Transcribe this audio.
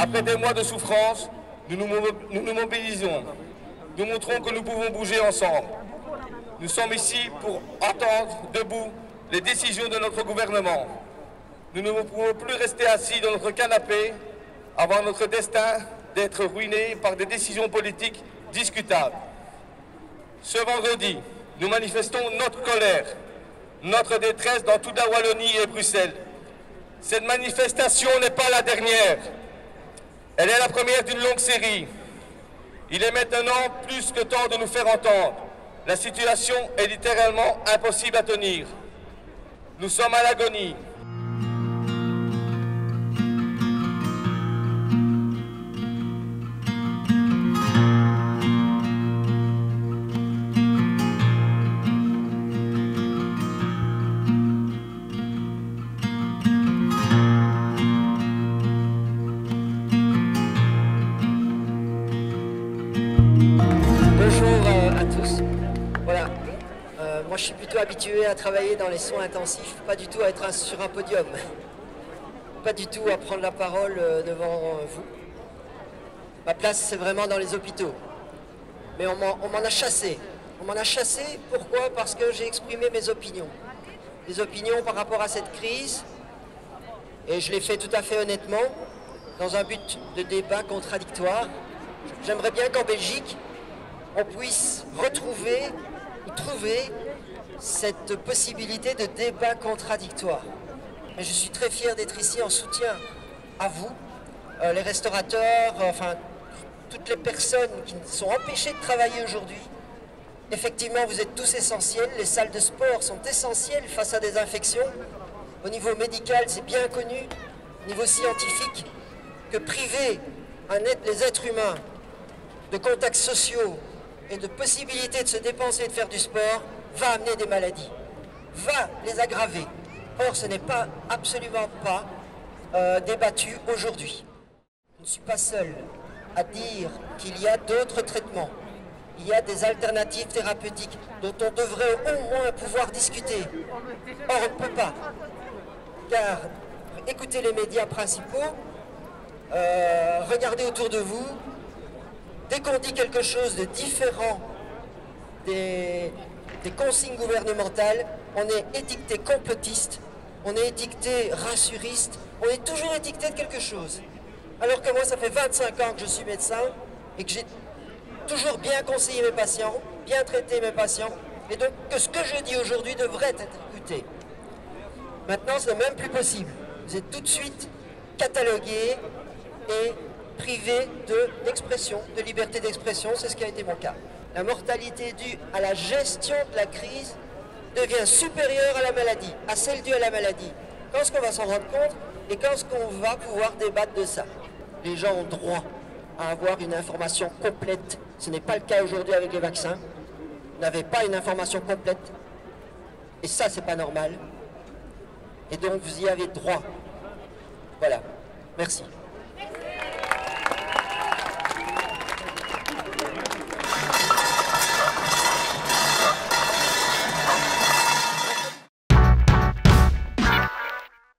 Après des mois de souffrance, nous nous mobilisons. Nous montrons que nous pouvons bouger ensemble. Nous sommes ici pour attendre debout les décisions de notre gouvernement. Nous ne pouvons plus rester assis dans notre canapé avant notre destin d'être ruiné par des décisions politiques discutables. Ce vendredi, nous manifestons notre colère, notre détresse dans toute la Wallonie et Bruxelles. Cette manifestation n'est pas la dernière. Elle est la première d'une longue série. Il est maintenant plus que temps de nous faire entendre. La situation est littéralement impossible à tenir. Nous sommes à l'agonie. Voilà, moi je suis plutôt habitué à travailler dans les soins intensifs, pas du tout à être sur un podium, pas du tout à prendre la parole devant vous. Ma place c'est vraiment dans les hôpitaux, mais on m'en a chassé. On m'en a chassé, pourquoi? Parce que j'ai exprimé mes opinions. Des opinions par rapport à cette crise, et je l'ai fait tout à fait honnêtement, dans un but de débat contradictoire. J'aimerais bien qu'en Belgique, on puisse retrouver ou trouver cette possibilité de débat contradictoire. Et je suis très fier d'être ici en soutien à vous, les restaurateurs, enfin toutes les personnes qui sont empêchées de travailler aujourd'hui. Effectivement, vous êtes tous essentiels, les salles de sport sont essentielles face à des infections. Au niveau médical, c'est bien connu, au niveau scientifique, que priver les êtres humains de contacts sociaux et de possibilités de se dépenser et de faire du sport va amener des maladies, va les aggraver. Or, ce n'est pas, absolument pas débattu aujourd'hui. Je ne suis pas seul à dire qu'il y a d'autres traitements. Il y a des alternatives thérapeutiques dont on devrait au moins pouvoir discuter. Or, on ne peut pas. Car écoutez les médias principaux, regardez autour de vous. Dès qu'on dit quelque chose de différent des consignes gouvernementales, on est étiqueté complotiste, on est étiqueté rassuriste, on est toujours étiqueté de quelque chose. Alors que moi, ça fait 25 ans que je suis médecin et que j'ai toujours bien conseillé mes patients, bien traité mes patients, et donc que ce que je dis aujourd'hui devrait être écouté. Maintenant, ce n'est même plus possible. Vous êtes tout de suite catalogué et privé d'expression, de liberté d'expression, c'est ce qui a été mon cas. La mortalité due à la gestion de la crise devient supérieure à la maladie, à celle due à la maladie. Quand est-ce qu'on va s'en rendre compte et quand est-ce qu'on va pouvoir débattre de ça? Les gens ont droit à avoir une information complète. Ce n'est pas le cas aujourd'hui avec les vaccins. Vous n'avez pas une information complète. Et ça, c'est pas normal. Et donc, vous y avez droit. Voilà. Merci.